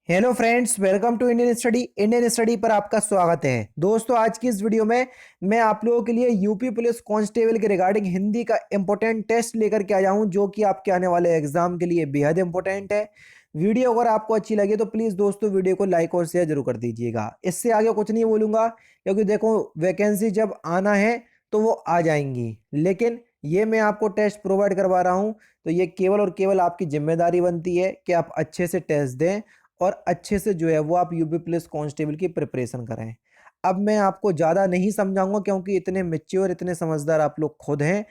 Hello friends, welcome to Indian study पर आपका स्वागत है। दोस्तों, आज की इस वीडियो में मैं आप लोगों के लिए यूपी पुलिस कांस्टेबल के रिगार्डिंग हिंदी का इंपॉर्टेंट टेस्ट लेकर के आया हूं, जो कि आपके आने वाले एग्जाम के लिए बेहद इंपॉर्टेंट है। वीडियो अगर आपको अच्छी लगे तो प्लीज़ दोस्तों वीडियो को लाइक और शेयर जरूर कर दीजिएगा। इससे आगे कुछ नहीं बोलूँगा, क्योंकि देखो, वैकेंसी जब आना है तो वो आ जाएंगी, लेकिन ये मैं आपको टेस्ट प्रोवाइड करवा रहा हूँ, तो ये केवल और केवल आपकी जिम्मेदारी बनती है कि आप अच्छे से टेस्ट दें और अच्छे से जो है वो आप यूपी पुलिस कांस्टेबल की प्रिपरेशन करें। अब मैं आपको ज़्यादा नहीं समझाऊंगा, क्योंकि इतने मैच्योर, इतने समझदार आप लोग खुद हैं।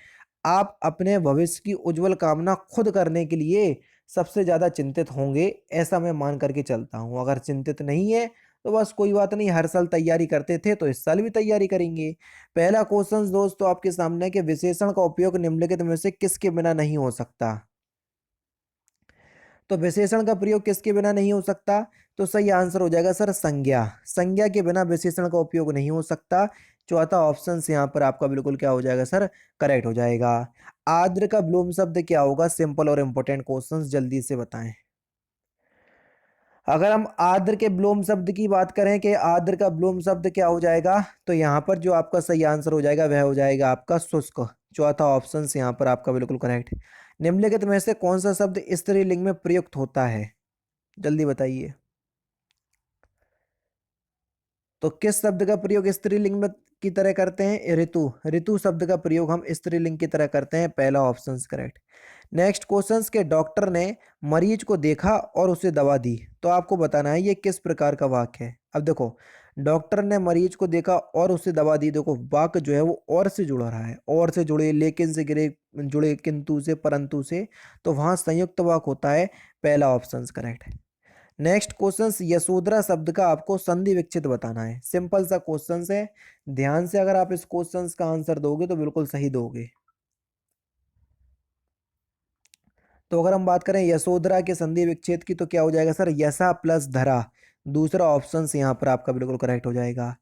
आप अपने भविष्य की उज्जवल कामना खुद करने के लिए सबसे ज़्यादा चिंतित होंगे, ऐसा मैं मान करके चलता हूँ। अगर चिंतित नहीं है तो बस कोई बात नहीं, हर साल तैयारी करते थे तो इस साल भी तैयारी करेंगे। पहला क्वेश्चन दोस्तों आपके सामने, कि विशेषण का उपयोग निम्नलिखित में से किसके बिना नहीं हो सकता। तो विशेषण का प्रयोग किसके बिना नहीं हो सकता? तो सही आंसर हो जाएगा सर संज्ञा। संज्ञा के बिना विशेषण का उपयोग नहीं हो सकता। चौथा ऑप्शन से यहाँ पर आपका बिल्कुल क्या हो जाएगा सर, करेक्ट हो जाएगा। आर्द्र का ब्लूम शब्द क्या होगा? सिंपल और इंपॉर्टेंट क्वेश्चंस, जल्दी से बताएं। अगर हम आर्द्र के ब्लूम शब्द की बात करें कि आर्द्र का ब्लूम शब्द क्या हो जाएगा, तो यहाँ पर जो आपका सही आंसर हो जाएगा वह हो जाएगा आपका शुष्क। चौथा ऑप्शन से यहाँ पर आपका बिल्कुल करेक्ट। निम्नलिखित में से कौन सा शब्द स्त्रीलिंग में प्रयुक्त होता है? जल्दी बताइए। तो किस शब्द का प्रयोग स्त्रीलिंग में की तरह करते हैं? ऋतु। ऋतु शब्द का प्रयोग हम स्त्रीलिंग की तरह करते हैं। पहला ऑप्शन करेक्ट। नेक्स्ट क्वेश्चन के डॉक्टर ने मरीज को देखा और उसे दवा दी, तो आपको बताना है ये किस प्रकार का वाक्य है। अब देखो, डॉक्टर ने मरीज को देखा और उसे दवा दी, देखो वाक्य जो है वो और से जुड़ रहा है, और से जुड़े, लेकिन से गिरे जुड़े, किंतु से, परंतु से, तो वहां संयुक्त वाक्य होता है। पहला option correct. Next question, Yashodhara शब्द का आपको संधि विच्छेद बताना है। सिंपल सा क्वेश्चन है, ध्यान से अगर आप इस क्वेश्चन का आंसर दोगे तो बिल्कुल सही दोगे। तो अगर हम बात करें यशोधरा के संधि विच्छेद की, तो क्या हो जाएगा सर? यशा प्लस धरा। दूसरा ऑप्शन यहाँ पर आपका बिल्कुल करेक्ट हो जाएगा।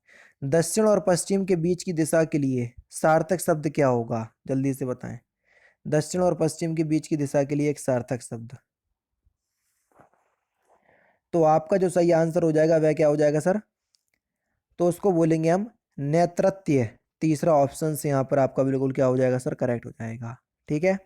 दक्षिण और पश्चिम के बीच की दिशा के लिए सार्थक शब्द क्या होगा? जल्दी से बताएं। दक्षिण और पश्चिम के बीच की दिशा के लिए एक सार्थक शब्द, तो आपका जो सही आंसर हो जाएगा वह क्या हो जाएगा सर? तो उसको बोलेंगे हम नेतृत्व। तीसरा ऑप्शन से यहाँ पर आपका बिल्कुल क्या हो जाएगा सर? करेक्ट हो जाएगा। ठीक है,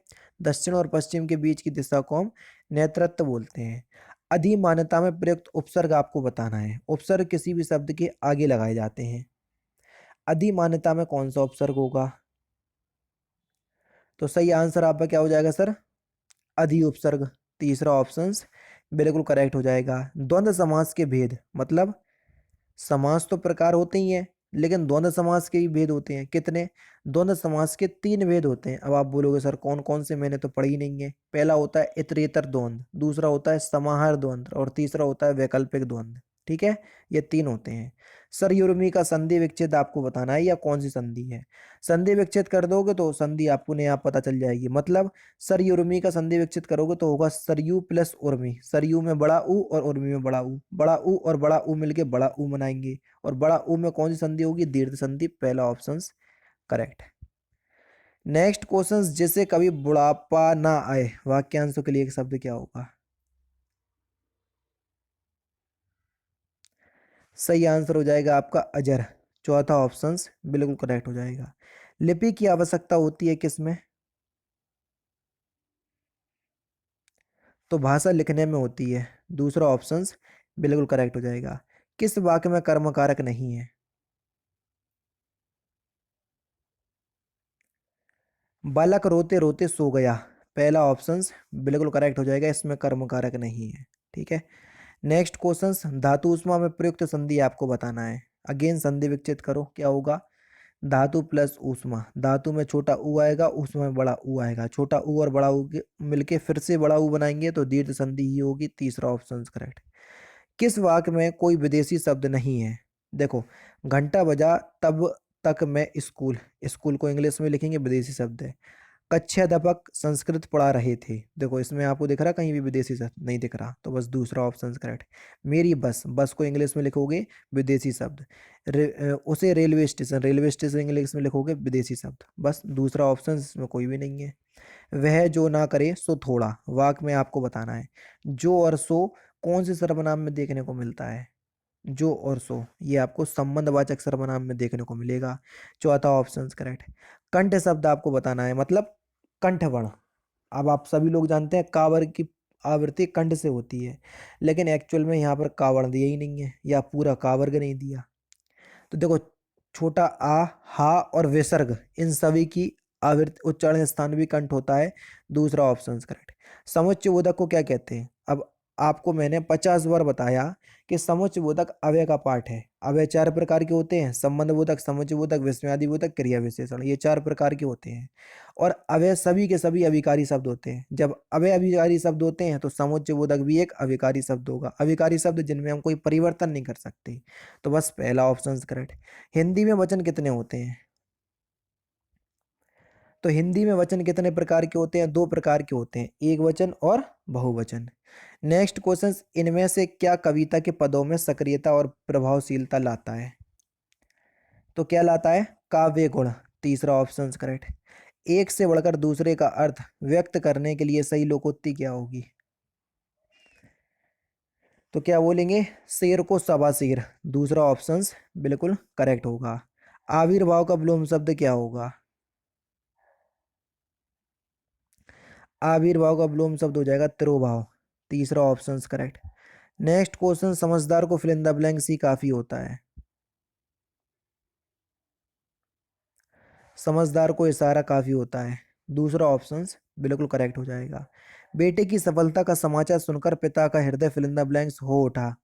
दक्षिण और पश्चिम के बीच की दिशा को हम नेतृत्व बोलते हैं। अधिमानता में प्रयुक्त उपसर्ग आपको बताना है। उपसर्ग किसी भी शब्द के आगे लगाए जाते हैं। अधिमानता में कौन सा उपसर्ग होगा? तो सही आंसर आपका क्या हो जाएगा सर? अधि उपसर्ग। तीसरा ऑप्शन बिल्कुल करेक्ट हो जाएगा। द्वंद्व समास के भेद, मतलब समास तो प्रकार होते ही हैं, लेकिन द्वंद्व समास के भी भेद होते हैं। कितने? द्वंद्व समास के 3 भेद होते हैं। अब आप बोलोगे सर कौन कौन से, मैंने तो पढ़ी ही नहीं है। पहला होता है इतरेतर द्वंद्व, दूसरा होता है समाहार द्वंद्व, और तीसरा होता है वैकल्पिक द्वंद्व। ठीक है, ये 3 होते हैं। सरयुर्मी का संधि विच्छेद आपको बताना है, या कौन सी संधि है। संधि विच्छेद कर दोगे तो संधि आपको ने आप पता चल जाएगी। मतलब सरयुर्मी का संधि विच्छेद करोगे तो होगा सरयू प्लस उर्मी। सरयू में बड़ा ऊ और उर्मी में बड़ा ऊ। बड़ा ऊ और बड़ा ऊ मिलके बड़ा ऊ बनाएंगे, और बड़ा ऊ में कौन सी संधि होगी? दीर्घ संधि। पहला ऑप्शन करेक्ट। नेक्स्ट क्वेश्चन, जिसे कभी बुढ़ापा ना आए, वाक्यांशों के लिए एक शब्द क्या होगा? सही आंसर हो जाएगा आपका अजर। चौथा ऑप्शन बिल्कुल करेक्ट हो जाएगा। लिपि की आवश्यकता होती है किसमें? तो भाषा लिखने में होती है। दूसरा ऑप्शन बिल्कुल करेक्ट हो जाएगा। किस वाक्य में कर्म कारक नहीं है? बालक रोते रोते सो गया। पहला ऑप्शन बिल्कुल करेक्ट हो जाएगा, इसमें कर्म कारक नहीं है। ठीक है, नेक्स्ट क्वेश्चन, धातु उष्मा में प्रयुक्त संधि आपको बताना है। अगेन संधि विच्छेद करो, क्या होगा? धातु प्लस ऊष्मा। धातु में छोटा ऊ आएगा, ऊष्मा में बड़ा ऊ आएगा। छोटा ऊ और बड़ा ऊ मिलके फिर से बड़ा ऊ बनाएंगे तो दीर्घ संधि ही होगी। तीसरा ऑप्शन करेक्ट। किस वाक्य में कोई विदेशी शब्द नहीं है? देखो, घंटा बजा तब तक मैं स्कूल, स्कूल को इंग्लिश में लिखेंगे, विदेशी शब्द है। कक्षाध्यापक संस्कृत पढ़ा रहे थे, देखो इसमें आपको दिख रहा कहीं भी विदेशी शब्द? नहीं दिख रहा, तो बस दूसरा ऑप्शन करेक्ट। मेरी बस, बस को इंग्लिश में लिखोगे विदेशी शब्द। उसे railway station, railway station English में लिखोगे विदेशी शब्द। बस दूसरा ऑप्शन इसमें कोई भी नहीं है। वह जो ना करे सो थोड़ा, वाक्य में आपको बताना है। जो और सो कौन से सर्वनाम में देखने को मिलता है? जो और सो, ये आपको संबंधवाचक सर्वनाम में देखने को मिलेगा। चौथा ऑप्शन करेक्ट। कंठ शब्द आपको बताना है, मतलब कंठ वर्ण। अब आप सभी लोग जानते हैं कावर की आवृत्ति कंठ से होती है, लेकिन एक्चुअल में यहाँ पर कावर्ण दिया ही नहीं है, या पूरा कावर्ग नहीं दिया। तो देखो, छोटा आ, हा और विसर्ग, इन सभी की आवृत्ति उच्चारण स्थान भी कंठ होता है। दूसरा ऑप्शन करेक्ट। समुच्चय बोधक को क्या कहते हैं? अब आपको मैंने 50 बार बताया कि समुच्चय बोधक अव्यय का पार्ट है। अव्यय 4 प्रकार के होते हैं: संबंध बोधक, समुच्चय बोधक, विस्मयादि बोधक, क्रिया विशेषण। ये 4 प्रकार के होते हैं। और अव्यय सभी के सभी अभिकारी शब्द होते हैं। जब अव्यय अभिकारी शब्द होते हैं तो समुच्चय बोधक भी एक अभिकारी शब्द होगा। अभिकारी शब्द जिनमें हम कोई परिवर्तन नहीं कर सकते। तो बस पहला ऑप्शन करेक्ट। हिंदी में वचन कितने होते हैं? तो हिंदी में वचन कितने प्रकार के होते हैं? 2 प्रकार के होते हैं, एक वचन और बहुवचन। नेक्स्ट क्वेश्चन, इनमें से क्या कविता के पदों में सक्रियता और प्रभावशीलता लाता है? तो क्या लाता है? काव्य गुण। तीसरा ऑप्शन करेक्ट। एक से बढ़कर दूसरे का अर्थ व्यक्त करने के लिए सही लोकोक्ति क्या होगी? तो क्या बोलेंगे? शेर को सवा शेर। दूसरा ऑप्शन बिल्कुल करेक्ट होगा। आविर्भाव का विलोम शब्द क्या होगा? आविर्भाव का विलोम शब्द हो जाएगा तिरोभाव। तीसरा ऑप्शन करेक्ट। नेक्स्ट क्वेश्चन, समझदार को फिल इन द ब्लैंक्स ही काफी होता है। समझदार को इशारा काफी होता है। दूसरा ऑप्शन बिल्कुल करेक्ट हो जाएगा। बेटे की सफलता का समाचार सुनकर पिता का हृदय फिल इन द ब्लैंक्स हो उठा।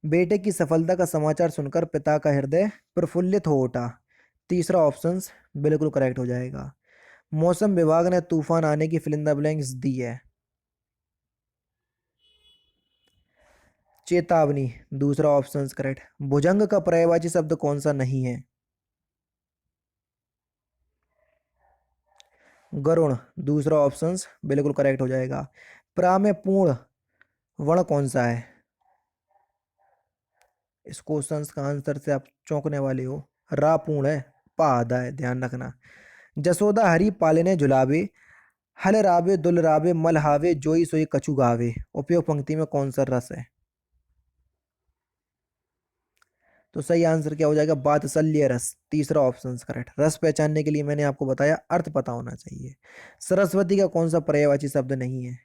बेटे की सफलता का समाचार सुनकर पिता का हृदय प्रफुल्लित हो उठा। तीसरा ऑप्शन बिल्कुल करेक्ट हो जाएगा। मौसम विभाग ने तूफान आने की फिल इन द ब्लैंक्स दी है। चेतावनी। दूसरा ऑप्शन करेक्ट। भुजंग का पर्यायवाची शब्द कौन सा नहीं है? गरुण। दूसरा ऑप्शन बिल्कुल करेक्ट हो जाएगा। प्रा में पूर्ण वर्ण कौन सा है? इस क्वेश्चन का आंसर से आप चौंकने वाले हो। रा पूर्ण है, पा आधा है, ध्यान रखना। जसोदा हरी पालने झुलावे, हल रावे दुल रावे मल हावे, जोई सोई कछु गावे। उपयोग पंक्ति में कौन सा रस है? तो सही आंसर क्या हो जाएगा? वात्सल्य रस। तीसरा ऑप्शन करेक्ट। रस पहचानने के लिए मैंने आपको बताया अर्थ पता होना चाहिए। सरस्वती का कौन सा पर्यायवाची शब्द नहीं है?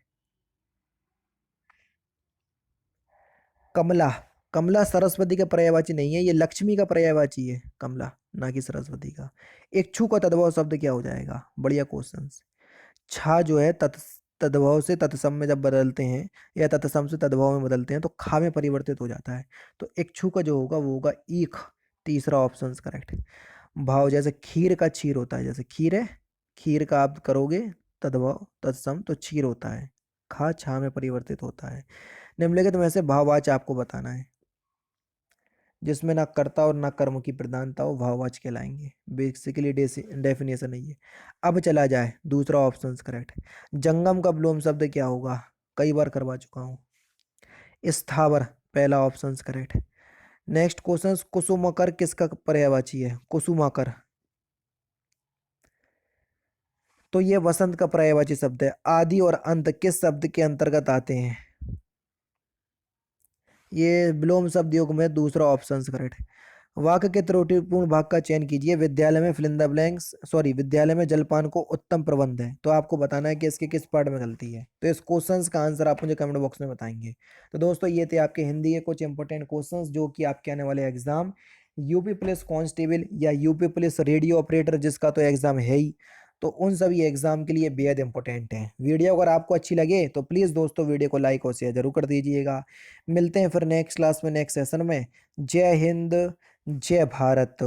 कमला। कमला सरस्वती का पर्यायवाची नहीं है, ये लक्ष्मी का पर्यायवाची है कमला, ना कि सरस्वती का। इच्छु का तद्भव शब्द क्या हो जाएगा? बढ़िया क्वेश्चन। छा जो है तद्भव से तत्सम में जब बदलते हैं, या तत्सम से तद्भव में बदलते हैं, तो खा में परिवर्तित हो जाता है। तो इच्छु का जो होगा वो होगा ईख। तीसरा ऑप्शन करेक्ट। भाव जैसे खीर का क्षीर होता है, जैसे खीर है, खीर का आप करोगे तद्भव तत्सम तो क्षीर होता है। खा छा में परिवर्तित होता है। निम्नलिखित में से भाववाच आपको बताना है। जिसमें ना कर्ता और ना कर्म की प्रधानता हो, भाववाच कहलाएंगे। बेसिकली डेफिनेशन है ये। अब चला जाए दूसरा ऑप्शन करेक्ट। जंगम का विलोम शब्द क्या होगा? कई बार करवा चुका हूँ। स्थावर। पहला option correct. Next question, Kusumakar किसका पर्यायवाची है? कुसुमाकर। तो ये वसंत का पर्यायवाची शब्द है। आदि और अंत किस शब्द के अंतर्गत आते हैं? ये विलोम शब्द योग में दूसरा ऑप्शन करेक्ट। वाक्य के त्रुटिपूर्ण भाग का चयन कीजिए। विद्यालय में fill in the blanks, sorry, विद्यालय में जलपान को उत्तम प्रबंध है। तो आपको बताना है कि इसके किस पार्ट में गलती है। तो इस क्वेश्चंस का आंसर आप मुझे कमेंट बॉक्स में बताएंगे। तो दोस्तों, ये थे आपके हिंदी के कुछ इंपॉर्टेंट क्वेश्चंस जो कि आपके आने वाले एग्जाम यूपी पुलिस कांस्टेबल या यूपी पुलिस रेडियो ऑपरेटर, जिसका तो एग्जाम है ही, तो उन सभी एग्जाम के लिए बेहद इंपॉर्टेंट है। वीडियो अगर आपको अच्छी लगे तो प्लीज़ दोस्तों वीडियो को लाइक और शेयर जरूर कर दीजिएगा। मिलते हैं फिर नेक्स्ट क्लास में, नेक्स्ट सेशन में। जय हिंद, जय भारत।